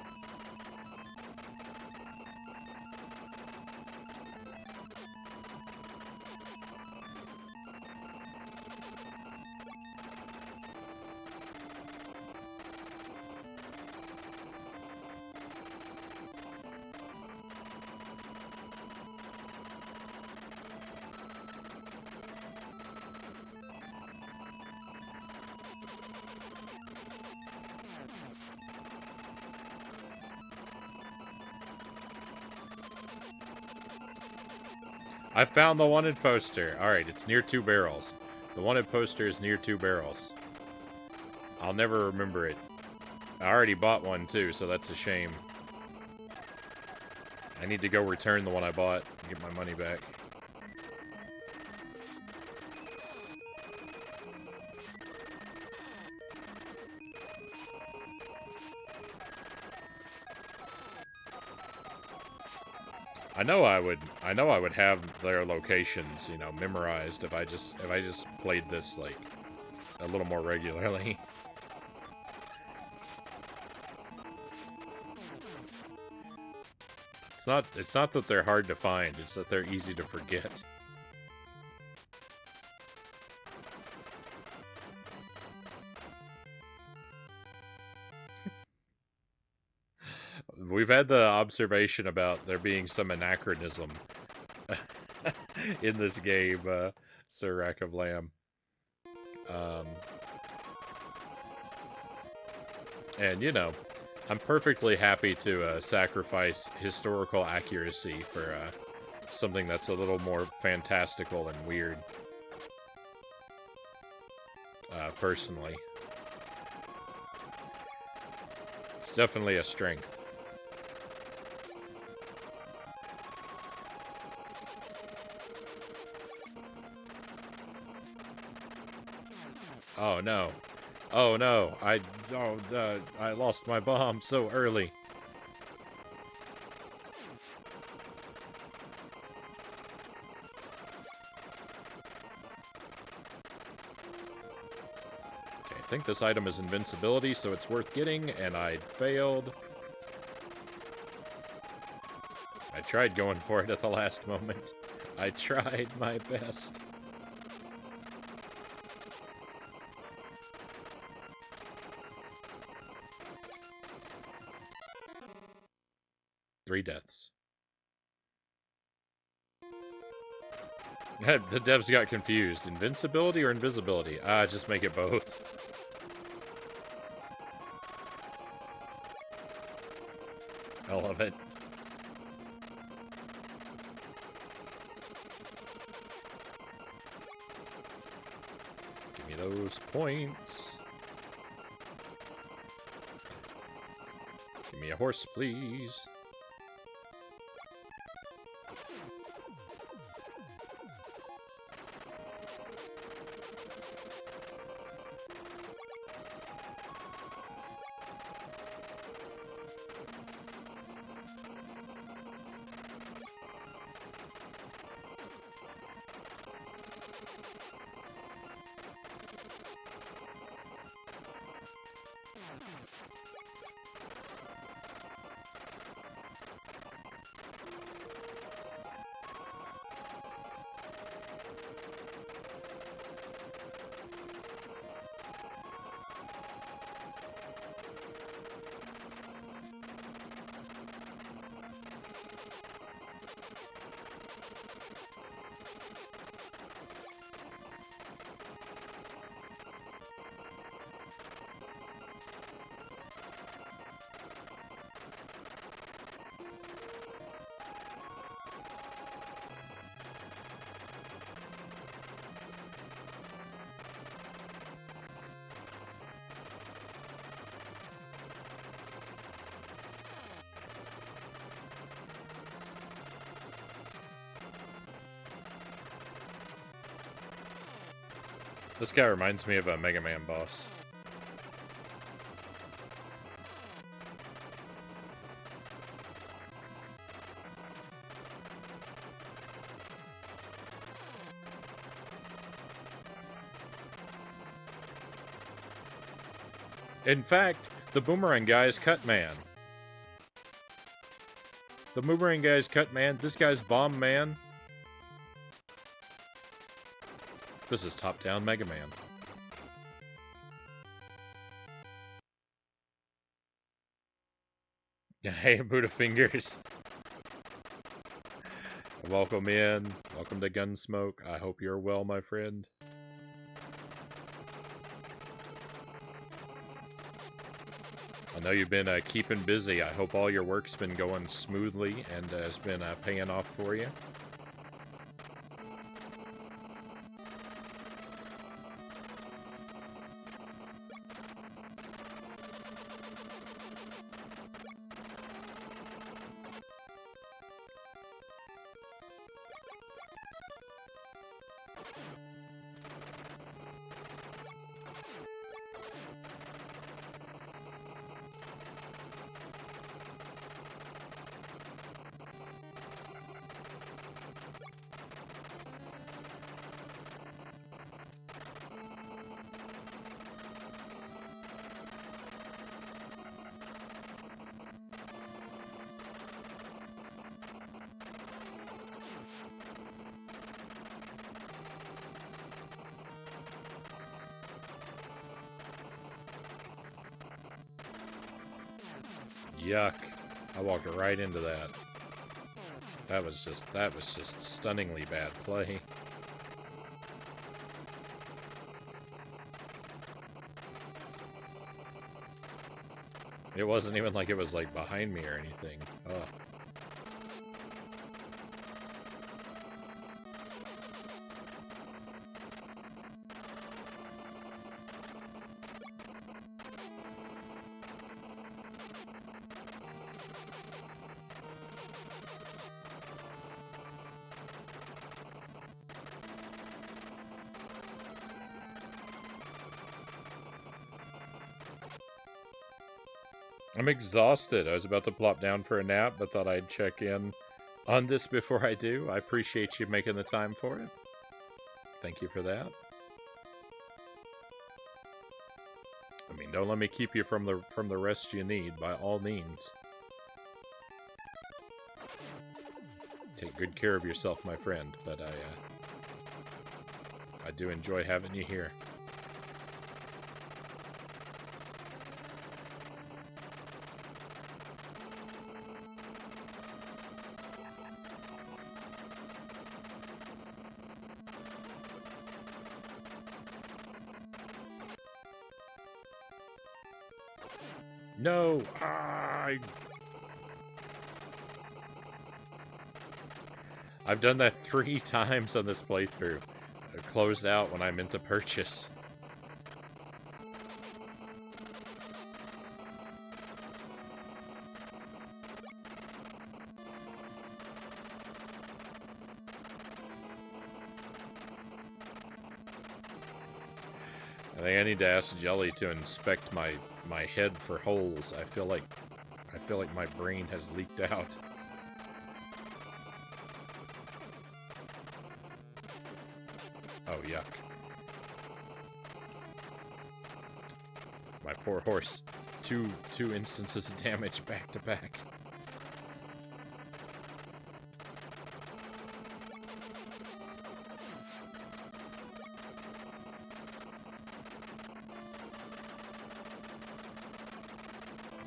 I found the wanted poster. Alright, it's near 2 barrels. The wanted poster is near 2 barrels. I'll never remember it. I already bought one too, so that's a shame. I need to go return the one I bought and get my money back. I know I would have their locations, you know, memorized if I just played this like a little more regularly. It's not that they're hard to find, it's that they're easy to forget. We've had the observation about there being some anachronism in this game, Sir Rack of Lamb. And, you know, I'm perfectly happy to sacrifice historical accuracy for something that's a little more fantastical and weird. Personally. It's definitely a strength. Oh no. Oh no. I lost my bomb so early. Okay, I think this item is invincibility, so it's worth getting, and I failed. I tried going for it at the last moment. I tried my best. Three deaths. The devs got confused. Invincibility or invisibility? Just make it both. I love it. Give me those points. Give me a horse, please. This guy reminds me of a Mega Man boss. In fact, the Boomerang guy is Cut Man. The Boomerang guy is Cut Man. This guy's Bomb Man. This is top-down Mega Man. Hey, Buddha Fingers. Welcome in. Welcome to Gun.Smoke. I hope you're well, my friend. I know you've been keeping busy. I hope all your work's been going smoothly and has been paying off for you. Yuck. I walked right into that. That was just stunningly bad play. It wasn't even like it was like behind me or anything. Oh. I'm exhausted. I was about to plop down for a nap, but thought I'd check in on this before I do. I appreciate you making the time for it. Thank you for that. I mean, don't let me keep you from the rest you need, by all means. Take good care of yourself, my friend, but I do enjoy having you here. No! I've done that 3 times on this playthrough. I closed out when I meant to purchase. I think I need to ask Jelly to inspect my head for holes. I feel like my brain has leaked out. Oh, yuck. My poor horse. Two instances of damage back to back.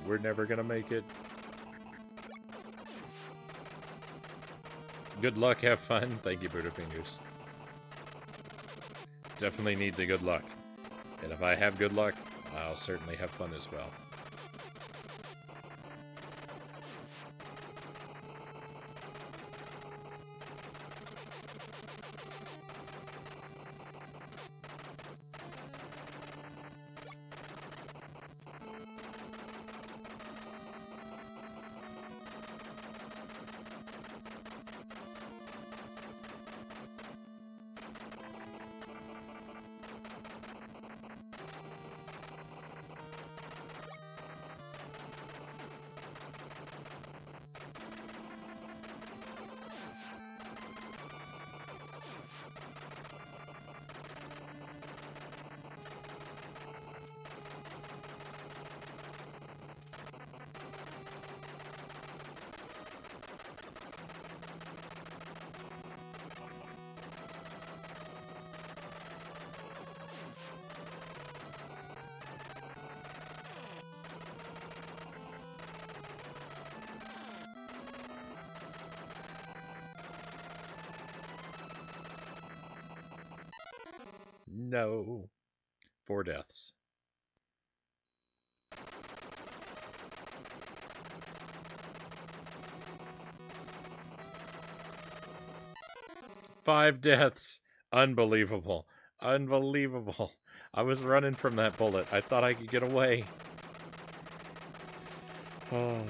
We're never gonna make it. Good luck, have fun. Thank you, Buddha Fingers. Definitely need the good luck. And if I have good luck, I'll certainly have fun as well. No. 4 deaths. Five deaths. Unbelievable. Unbelievable. I was running from that bullet. I thought I could get away. Oh.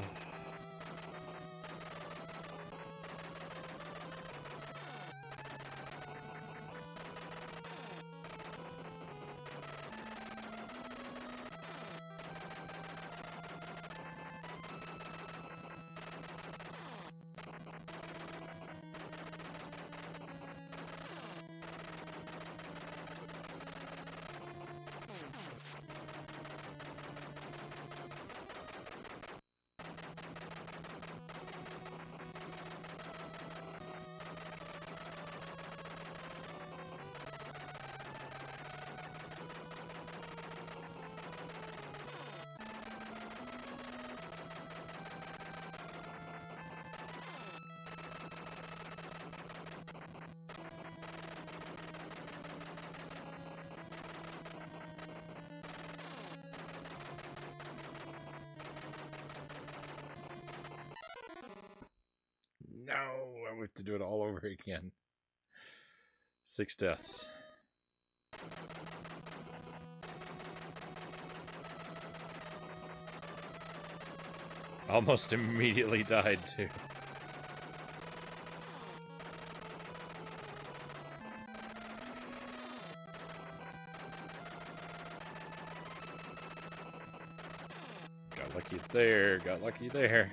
No, I have to do it all over again. 6 deaths. Almost immediately died too. Got lucky there, got lucky there.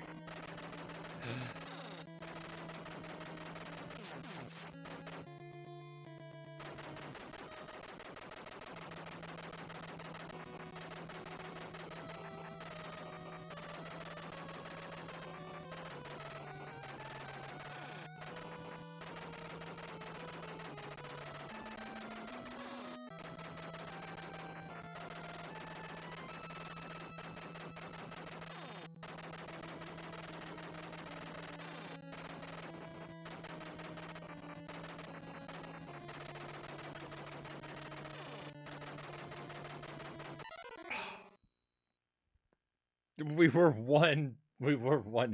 We were one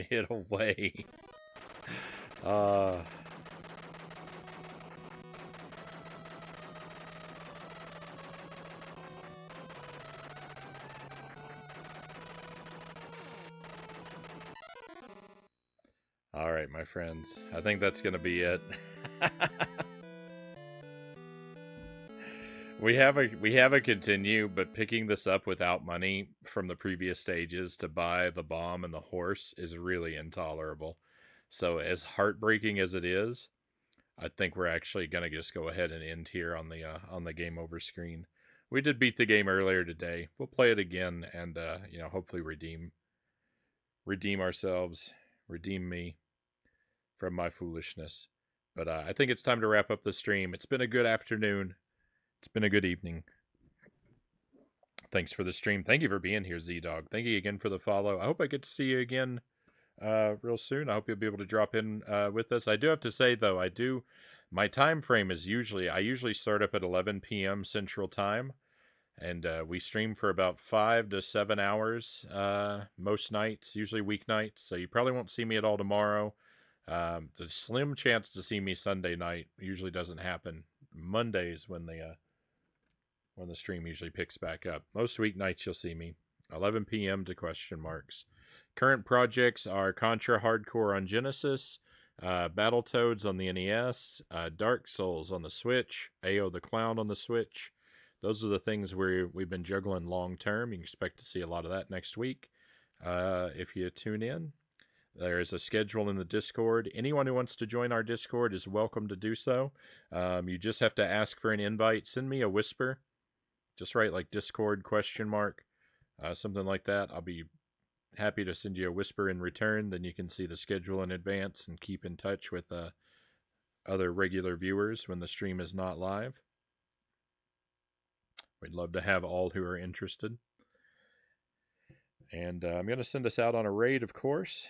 hit away. All right, my friends. I think that's going to be it. We have a continue, but picking this up without money from the previous stages to buy the bomb and the horse is really intolerable. So as heartbreaking as it is, I think we're actually gonna just go ahead and end here on the game over screen. We did beat the game earlier today. We'll play it again and hopefully redeem ourselves, redeem me from my foolishness. But I think it's time to wrap up the stream. It's been a good afternoon. It's been a good evening. Thanks for the stream. Thank you for being here, Z-Dog. Thank you again for the follow. I hope I get to see you again real soon. I hope you'll be able to drop in with us. I do have to say, though, my time frame is I usually start up at 11 p.m. Central Time, and we stream for about 5 to 7 hours most nights, usually weeknights, so you probably won't see me at all tomorrow. The slim chance to see me Sunday night usually doesn't happen. Mondays when the stream usually picks back up. Most weeknights you'll see me 11 p.m. to question marks. Current projects are Contra Hardcore on Genesis, Battletoads on the NES, Dark Souls on the Switch, AO the Clown on the Switch. Those are the things we've been juggling long term. You can expect to see a lot of that next week if you tune in. There is a schedule in the Discord. Anyone who wants to join our Discord is welcome to do so. You just have to ask for an invite. Send me a whisper. Just write like Discord ? Something like that. I'll be happy to send you a whisper in return. Then you can see the schedule in advance and keep in touch with other regular viewers when the stream is not live. We'd love to have all who are interested. And I'm going to send us out on a raid, of course.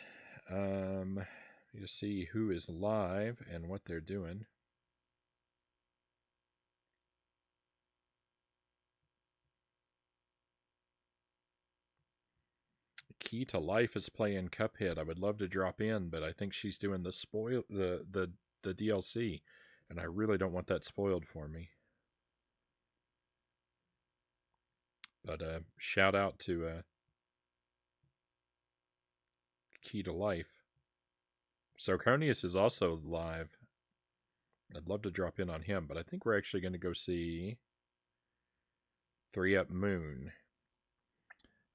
You see who is live and what they're doing. Key to Life is playing Cuphead. I would love to drop in, but I think she's doing the DLC, and I really don't want that spoiled for me. But shout out to Key to Life. Sarconius is also live. I'd love to drop in on him, but I think we're actually going to go see 3 Up Moon.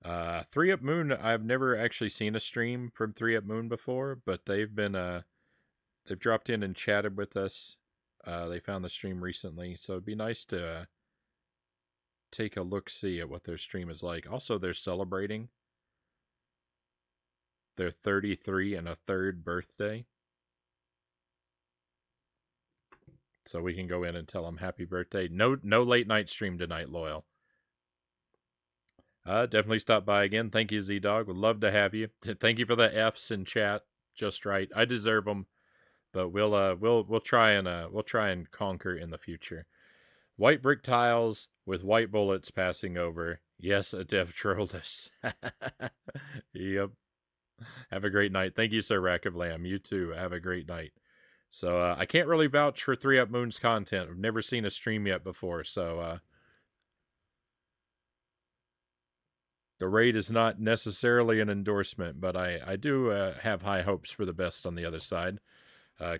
3 Up Moon, I've never actually seen a stream from 3 Up Moon before, but they've dropped in and chatted with us. They found the stream recently, so it'd be nice to take a look-see at what their stream is like. Also, they're celebrating their 33 and a third birthday. So we can go in and tell them happy birthday. No late night stream tonight, Loyal. Definitely stop by again. Thank you, Z-Dog. Would love to have you. Thank you for the F's in chat. Just right. I deserve them, but we'll try and conquer in the future. White brick tiles with white bullets passing over. Yes, a dev trolled us. Yep. Have a great night. Thank you, Sir Rack of Lamb. You too. Have a great night. So I can't really vouch for 3 Up Moon's content. I've never seen a stream yet before, so the raid is not necessarily an endorsement, but I do have high hopes for the best on the other side.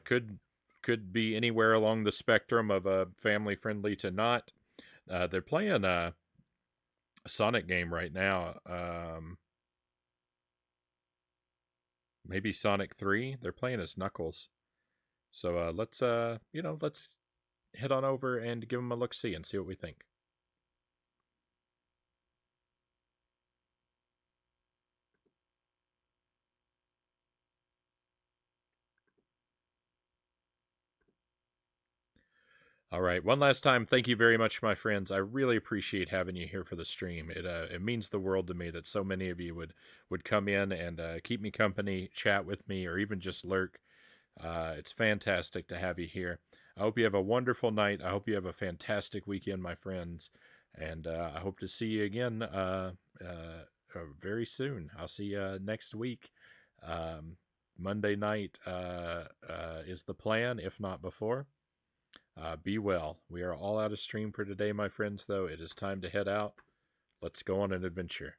Could be anywhere along the spectrum of family friendly to not. They're playing a Sonic game right now. Maybe Sonic 3. They're playing as Knuckles. So let's head on over and give them a look-see and see what we think. All right, one last time, thank you very much, my friends. I really appreciate having you here for the stream. It means the world to me that so many of you would come in and keep me company, chat with me, or even just lurk. It's fantastic to have you here. I hope you have a wonderful night. I hope you have a fantastic weekend, my friends. And I hope to see you again very soon. I'll see you next week. Monday night is the plan, if not before. Be well. We are all out of stream for today, my friends, though. It is time to head out. Let's go on an adventure.